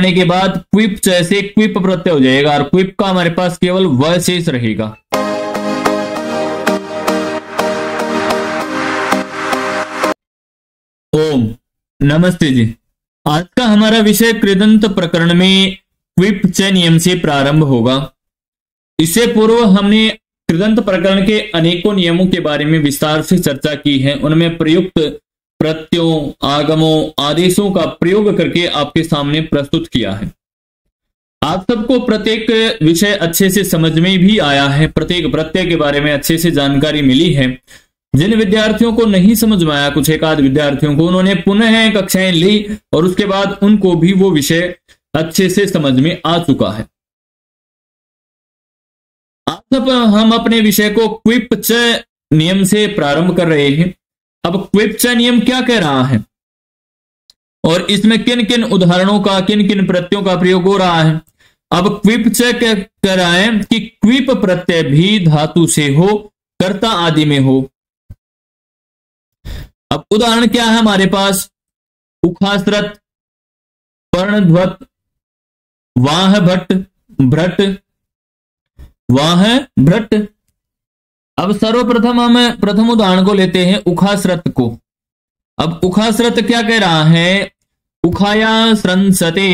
करने के बाद क्विप जैसे क्विप प्रत्यय हो जाएगा और क्विप का हमारे पास केवल व शेष रहेगा। ओम नमस्ते जी। आज का हमारा विषय कृदंत प्रकरण में क्विप च नियम से प्रारंभ होगा। इससे पूर्व हमने कृदंत प्रकरण के अनेकों नियमों के बारे में विस्तार से चर्चा की है। उनमें प्रयुक्त प्रत्ययों, आगमों, आदेशों का प्रयोग करके आपके सामने प्रस्तुत किया है। आप सबको प्रत्येक विषय अच्छे से समझ में भी आया है, प्रत्येक प्रत्यय के बारे में अच्छे से जानकारी मिली है। जिन विद्यार्थियों को नहीं समझ में आया, कुछ एक आध विद्यार्थियों को, उन्होंने पुनः कक्षाएं ली और उसके बाद उनको भी वो विषय अच्छे से समझ में आ चुका है। आज सब हम अपने विषय को क्विप च नियम से प्रारंभ कर रहे हैं। अब क्विप च नियम क्या कह रहा है और इसमें किन किन उदाहरणों का, किन किन प्रत्ययों का प्रयोग हो रहा है। अब क्विप च क्या कह रहा है कि क्विप प्रत्यय भी धातु से हो, कर्ता आदि में हो। अब उदाहरण क्या है हमारे पास, उखासरत, पर्णध्वत, वाह भट्ट, भ्रट, वाह भ्रट। अब सर्वप्रथम हम प्रथम उदाहरण को लेते हैं उखासरत को। अब उखासरत क्या कह रहा है, उखाया स्रंसते,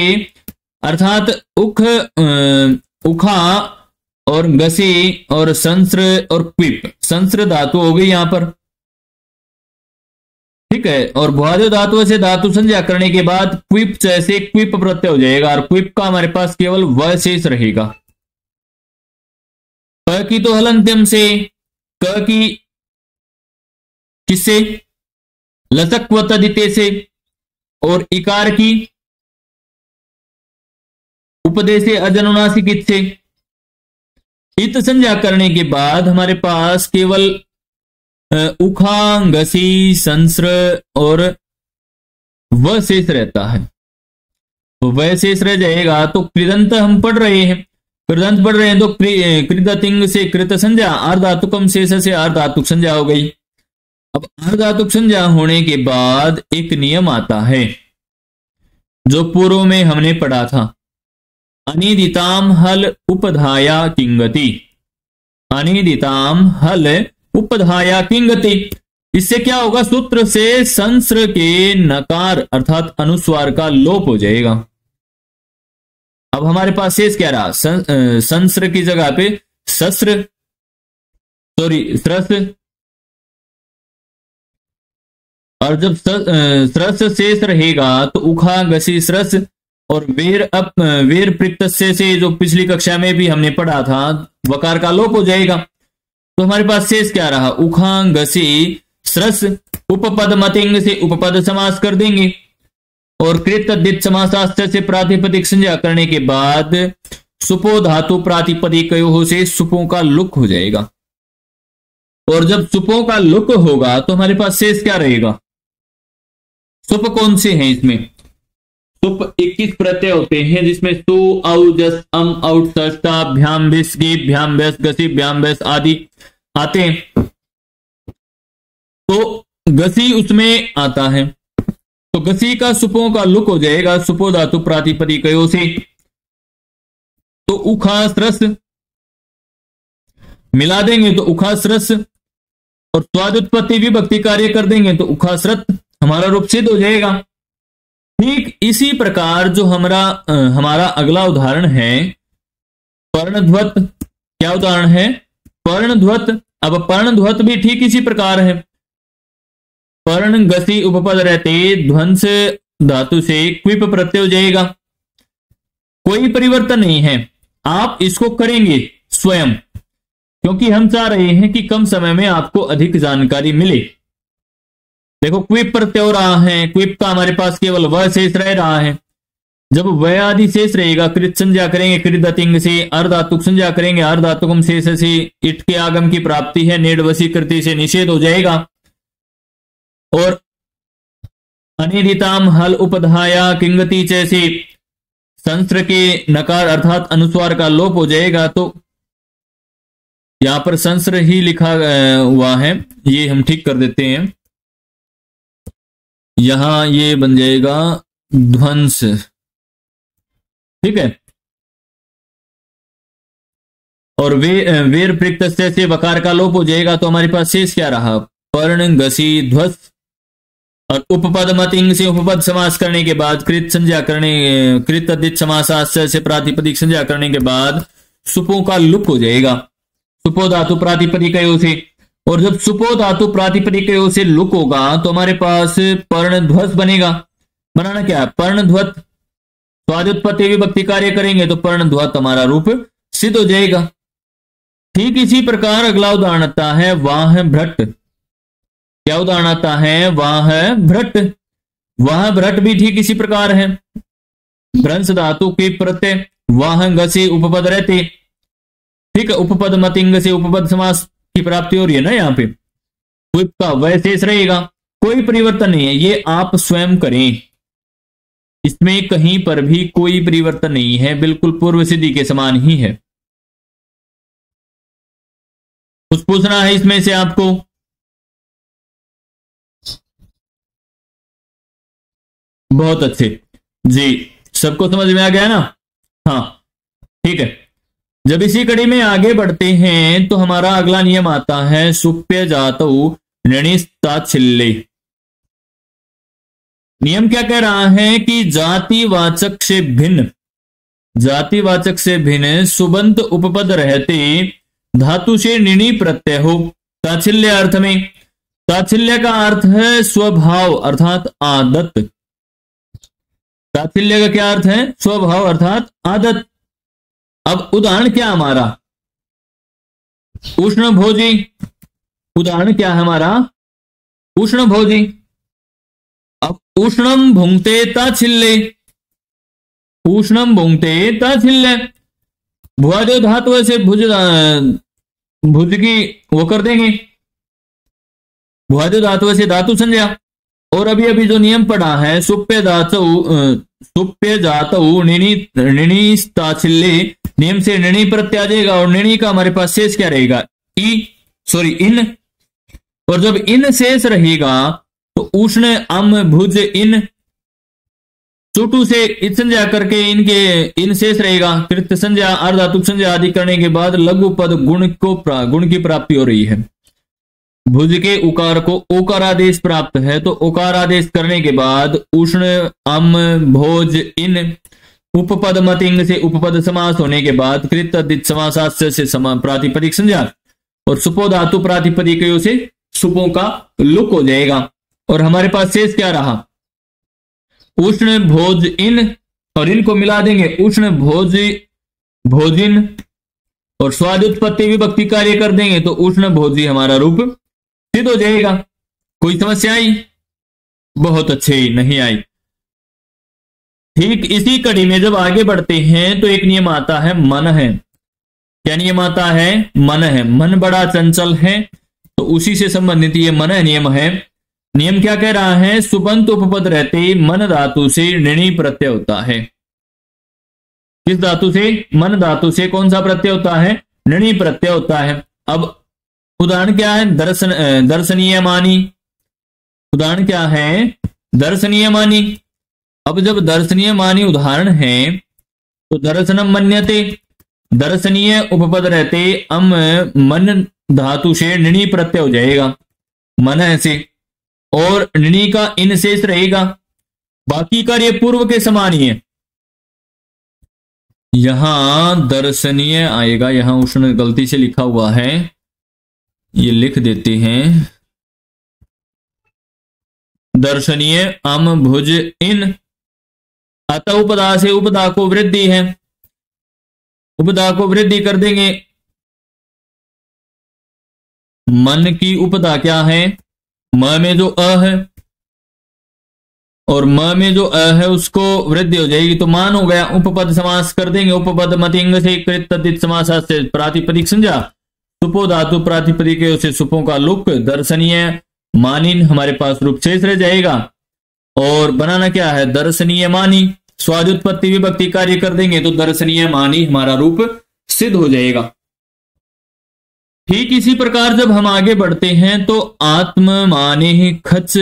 अर्थात उखा और गसी और संस्र और क्विप, संस्र धातु हो गई यहां पर, ठीक है। और भुआदि धातु से धातु संज्ञा करने के बाद क्विप जैसे क्विप प्रत्यय हो जाएगा और क्विप का हमारे पास केवल व शेष रहेगा। क की तो हलंत्यम से, क की किससे, लसक व तदिते से, और इकार की उपदेश से अजनुनासिक इत से। इत संज्ञा करने के बाद हमारे पास केवल उखा, गसी, संस्र और व शेष रहता है। तो वह शेष रह जाएगा। तो कृदंत हम पढ़ रहे हैं, कृदंत पढ़ रहे हैं तो कृदतिंग से कृत संज्ञा, आर्धातुकम शेष से आर्धातुक संज्ञा हो गई। अब आर्धातुक संज्ञा होने के बाद एक नियम आता है जो पूर्व में हमने पढ़ा था, अनिदिताम हल उपधाया किंगति, अनिदिताम हल उपधाया किंगति। इससे क्या होगा, सूत्र से संस्र के नकार अर्थात अनुस्वार का लोप हो जाएगा। अब हमारे पास शेष क्या रहा, संस्र की जगह पे सस्र, स्रस, और जब स्रस शेष रहेगा तो उखा, गसी, स्रस और वेर प्रत्यय से जो पिछली कक्षा में भी हमने पढ़ा था, वकार का लोप हो जाएगा। तो हमारे पास शेष क्या रहा, उखा, गसी, स्रस, उपपद मतिंग से उपपद समास कर देंगे और कृत दित समासास्त्र से प्रातिपदिक संज्ञा करने के बाद सुपो धातु प्रातिपदिकयोः से सुपों का लुक हो जाएगा। और जब सुपों का लुक होगा तो हमारे पास शेष क्या रहेगा, सुप कौन से हैं इसमें, सुप 21 प्रत्यय होते हैं जिसमें सु, औ, जस, अम, औट, सस्ता, भ्याम, भिस, गीप, भ्याम, भैस, गसी, भ्याम, भैस आदि आते हैं। तो गसी उसमें आता है, तो गसी का सुपों का लुक हो जाएगा सुपो धातु प्रातिपदिकयोः से। तो उखासरस मिला देंगे तो उखासरस, और स्वादुत्पत्ति विभक्ति कार्य कर देंगे तो उखासरत हमारा रूप सिद्ध हो जाएगा। ठीक इसी प्रकार जो हमारा अगला उदाहरण है पर्णध्वत, क्या उदाहरण है, पर्णध्वत। अब पर्णध्वत भी ठीक इसी प्रकार है, पर्ण, गसी उपपद रहते ध्वंस धातु से क्विप प्रत्यय हो जाएगा। कोई परिवर्तन नहीं है, आप इसको करेंगे स्वयं, क्योंकि हम चाह रहे हैं कि कम समय में आपको अधिक जानकारी मिले। देखो क्विप प्रत्यय हो रहा है, क्विप का हमारे पास केवल वह शेष रह रहा है। जब वह आदि शेष रहेगा, कृत संज्ञा करेंगे, कृदतिंग से, अर्धातुक संज्ञा करेंगे, अर्धातुकम शेष से इट के आगम की प्राप्ति है, नेड वशीकृति से निषेध हो जाएगा। और अनिदिताम हल उपधाया किंगति जैसे संस्र के नकार अर्थात अनुस्वार का लोप हो जाएगा। तो यहां पर संस्र ही लिखा हुआ है, ये हम ठीक कर देते हैं, यहां ये बन जाएगा ध्वंस, ठीक है। और वेर प्रयुक्त से वकार का लोप हो जाएगा, तो हमारे पास शेष क्या रहा? पर्ण घसी ध्वस। और उपपद मतिंग से उपपद समास करने के बाद कृत संज्ञा करने, कृत अदित समासाश्चर्य से प्रातिपदिक संज्ञा करने के बाद सुपो का लुप हो जाएगा, सुपो धातु प्रातिपदिकयो से। और जब सुपो धातु प्रातिपदिकयो से लुक होगा तो हमारे पास पर्णध्वस बनेगा। बनाना क्या है? पर्णध्वत। स्वादुत्पत्ति विभक्ति कार्य करेंगे तो पर्णध्वत हमारा रूप सिद्ध हो जाएगा। ठीक इसी प्रकार अगला उदाहरण आता है वाह भ्रट। क्या उदाहरण आता है? वाह भ्रट। वाह भ्रट भी ठीक इसी प्रकार है। भ्रंश धातु के प्रत्यय वाह से उपपद रहते, ठीक है। उपपद मतिंग से उपपद समास की प्राप्ति हो रही है ना यहाँ पे। विप का वह शेष रहेगा, कोई परिवर्तन नहीं है, ये आप स्वयं करें, इसमें कहीं पर भी कोई परिवर्तन नहीं है, बिल्कुल पूर्व सिद्धि के समान ही है। कुछ पूछना है इसमें से आपको? बहुत अच्छे जी, सबको समझ में आ गया ना? हाँ ठीक है। जब इसी कड़ी में आगे बढ़ते हैं तो हमारा अगला नियम आता है सुप्य जातौ ऋणिस्ताच्छिल्ये। नियम क्या कह रहा है कि जातिवाचक से भिन्न, जातिवाचक से भिन्न सुबंत उपपद रहते धातु से ऋणी प्रत्यय हो। ताच्छिल्य अर्थ में, ताच्छिल्य का अर्थ है स्वभाव अर्थात आदत। ताच्छिल्य का क्या अर्थ है? स्वभाव अर्थात आदत। अब उदाहरण क्या हमारा? उष्ण भोजी। उदाहरण क्या है हमारा? उष्ण भोजी। अब उष्णम भुंगते ताच्छिल्ये, उष्णम भुंगते ताच्छिल्ये। भुआदेव धातु से भुज, भुज की वो कर देंगे, भुआदेव धातु से धातु संज्ञा। और अभी अभी जो नियम पढ़ा है सुप्य धातु, सुप्य जातौ ऋणिस्ताच्छिल्ये, नियम से ऋणी प्रत्यय आ जाएगा और ऋणी का हमारे पास शेष क्या रहेगा? इन। और जब इन शेष रहेगा तो उष्ण अम भुज इन, चुटू से इत संज्ञा करके इनके इन शेष रहेगा। कृत संज्ञा अर्धातुक संज्ञा आदि करने के बाद लघु पद गुण की प्राप्ति हो रही है। भुज के उकार को ओकार आदेश प्राप्त है, तो ओकार आदेश करने के बाद उष्ण अम भोज इन, उपपद मतिंग से उपपद समास होने के बाद कृत अदित समासाश्चर्य से प्रातिपदिक संज्ञा और सुपो धातु प्रातिपदिकयो से सुपो का लुक हो जाएगा। और हमारे पास शेष क्या रहा? उष्ण भोज इन, और इनको मिला देंगे उष्ण भोज भोजिन, और स्वादुत्पत्ति विभक्ति कार्य कर देंगे तो उष्ण भोजी हमारा रूप सिद्ध हो जाएगा। कोई समस्या आई? बहुत अच्छे, नहीं आई। ठीक इसी कड़ी में जब आगे बढ़ते हैं तो एक नियम आता है मन है। क्या नियम आता है? मन है। मन बड़ा चंचल है, तो उसी से संबंधित ये मन नियम है। नियम क्या कह रहा है? सुबंत उपपद रहते मन धातु से ऋणी प्रत्यय होता है। किस धातु से? मन धातु से कौन सा प्रत्यय होता है? ऋणी प्रत्यय होता है। अब उदाहरण क्या है? दर्शनीय मानी। उदाहरण क्या है? दर्शनीय मानी। अब जब दर्शनीय मानी उदाहरण है तो दर्शनम मन्यते, दर्शनीय उपपद रहते अम मन धातु से ऋणी प्रत्यय हो जाएगा मन से, और ऋणी का इन शेष रहेगा। बाकी कार्य पूर्व के समान ही है। यहां दर्शनीय आएगा, यहां उष्ण गलती से लिखा हुआ है, ये लिख देते हैं। दर्शनीय अम भुज इन, अतः उपदा से उपदा को वृद्धि है, उपदा को वृद्धि कर देंगे। मन की उपदा क्या है? म में जो अ है, और म में जो अ है उसको वृद्धि हो जाएगी तो मान हो गया। उपपद समास कर देंगे, उपपद मतिंग से कृत अदित समास से प्रातिपदिक संज्ञा, सुपो धातु प्रातिपदिक से सुपो का लुक, दर्शनीय मानिन हमारे पास रूप शेष रह जाएगा। और बनाना क्या है? दर्शनीय मानी। स्वादुत्पत्ति विभक्ति कार्य कर देंगे तो दर्शनीय मानी हमारा रूप सिद्ध हो जाएगा। ठीक इसी प्रकार जब हम आगे बढ़ते हैं तो आत्म माने खच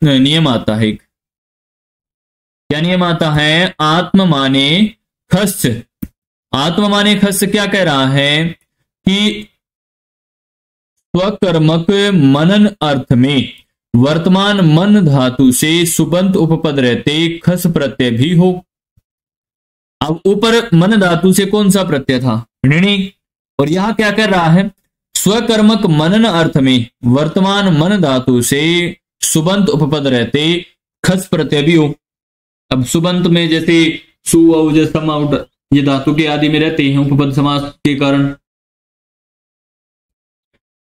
नियम आता है। क्या नियम आता है? आत्म माने खस्य, आत्म माने खस्य क्या कह रहा है कि स्वकर्मक मनन अर्थ में वर्तमान मन धातु से सुबंत उपपद रहते खस प्रत्यय भी हो। अब ऊपर मन धातु से कौन सा प्रत्यय था? ऋणी। और यहां क्या कर रहा है? स्वकर्मक मनन अर्थ में वर्तमान मन धातु से सुबंत उपपद रहते खस प्रत्यय भी हो। अब सुबंत में जैसे सु औ सम औ ये धातु के आदि में रहते हैं उपपद समास के कारण।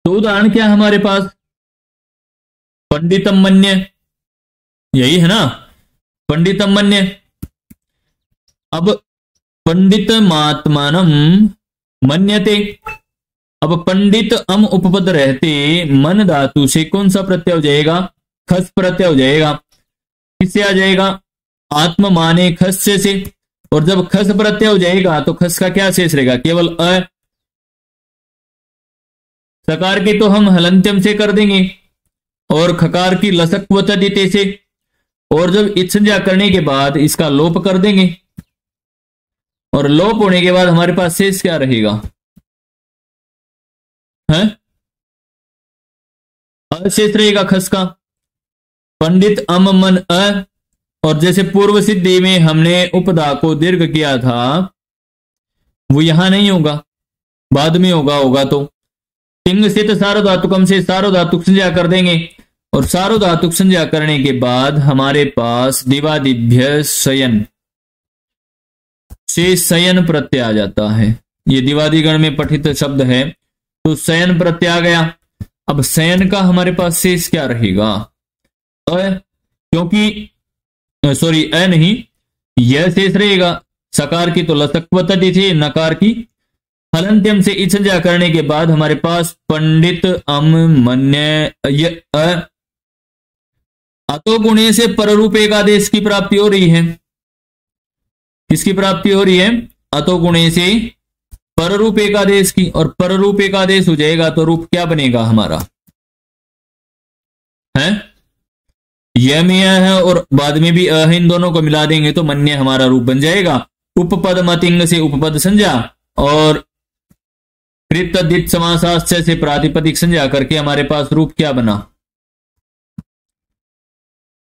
तो उदाहरण क्या है हमारे पास? पंडितम मन्य, यही है ना, पंडितम मन्य। अब पंडित मात्मानम मन्यते, अब पंडित अम उपपद रहते मन धातु से कौन सा प्रत्यय हो जाएगा? खस प्रत्यय हो जाएगा। किससे आ जाएगा? आत्म माने खस्य से। और जब खस प्रत्यय हो जाएगा तो खस का क्या शेष रहेगा? केवल अ। सकार की तो हम हलंत्यम से कर देंगे और खकार की लसक्वतदिते से, और जब इत्संज्ञा करने के बाद इसका लोप कर देंगे, और लोप होने के बाद हमारे पास शेष क्या रहेगा? है अशेष रहेगा खस का। पंडित अम मन अ, और जैसे पूर्व सिद्धि में हमने उपदा को दीर्घ किया था वो यहां नहीं होगा, बाद में होगा तो तिंग स्थित सार्वधातुकम से सार्वधातुक संज्ञा कर देंगे, और सार्वधातुक संज्ञा करने के बाद हमारे पास दिवादिभ्य शयन से शयन प्रत्यय आ जाता है। ये दिवादिगण में पठित शब्द है, तो शयन प्रत्यय आ गया। अब शयन का हमारे पास शेष क्या रहेगा? क्योंकि सॉरी अ नहीं, यह शेष रहेगा। सकार की तो लसक्वतति थी, नकार की हलंत्यम से इत्संज्ञा करने के बाद हमारे पास पंडित अम मन्य अतो गुणे से पररूप एक आदेश की प्राप्ति हो रही है। किसकी प्राप्ति हो रही है? अतो गुणे से पररूप एक आदेश की। और पररूप एक आदेश हो जाएगा तो रूप क्या बनेगा हमारा? है यह में यह है और बाद में भी अ है, इन दोनों को मिला देंगे तो मन्य हमारा रूप बन जाएगा। उपपद मतिंग से उपपद संज्ञा और कृतदित समासाश्चय से प्रातिपदिक संज्ञा करके हमारे पास रूप क्या बना?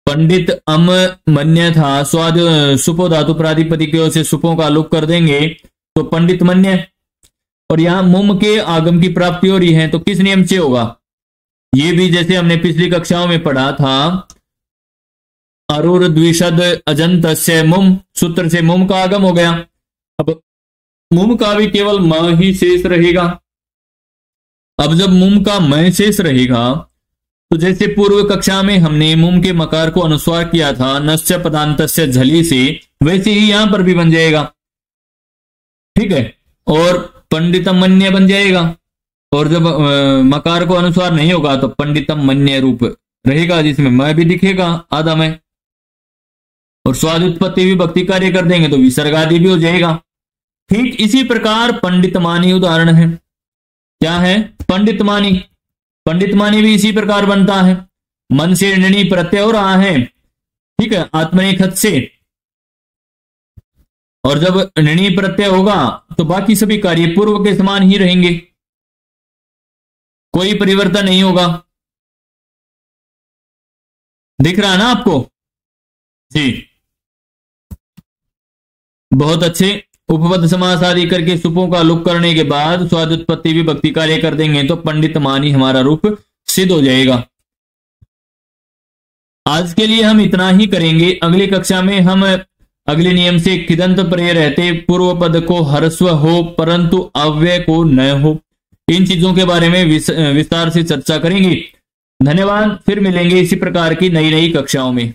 पंडित अम मन्य था, स्वाद सुपो धातु प्रातिपदिकों से सुपों का लोप कर देंगे तो पंडित मन्य। और यहां मुम के आगम की प्राप्ति हो रही है तो किस नियम से होगा? ये भी जैसे हमने पिछली कक्षाओं में पढ़ा था, अरुर द्विषद अजंत से मुम, सूत्र से मुम का आगम हो गया। अब मुम का भी केवल म ही शेष रहेगा। अब जब मुम का म शेष रहेगा तो जैसे पूर्व कक्षा में हमने मुम के मकार को अनुस्वार किया था नश्च पदांतस्य झली से, वैसे ही यहां पर भी बन जाएगा। ठीक है, और पंडितम मन्य बन जाएगा। और जब मकार को अनुस्वार नहीं होगा तो पंडितम मन्य रूप रहेगा, जिसमें मैं भी दिखेगा आधा में। और स्वाद उत्पत्ति भी भक्ति कार्य कर देंगे तो विसर्ग आदि भी हो जाएगा। ठीक इसी प्रकार पंडितमानी उदाहरण है। क्या है? पंडितमानी। पंडितमानी भी इसी प्रकार बनता है, मन से ऋणी प्रत्यय हो रहा है, ठीक है, आत्मने खत से। और जब ऋणी प्रत्यय होगा तो बाकी सभी कार्य पूर्व के समान ही रहेंगे, कोई परिवर्तन नहीं होगा। दिख रहा है ना आपको? जी, बहुत अच्छे। उपपद समास आदि करके सुपों का लुक करने के बाद स्वाद उत्पत्ति भी भक्ति कार्य कर देंगे तो पंडित मानी हमारा रूप सिद्ध हो जाएगा। आज के लिए हम इतना ही करेंगे। अगली कक्षा में हम अगले नियम से किदंत प्रत्यय रहते पूर्व पद को ह्रस्व हो परंतु अव्यय को न हो, इन चीजों के बारे में विस्तार से चर्चा करेंगे। धन्यवाद। फिर मिलेंगे इसी प्रकार की नई नई कक्षाओं में।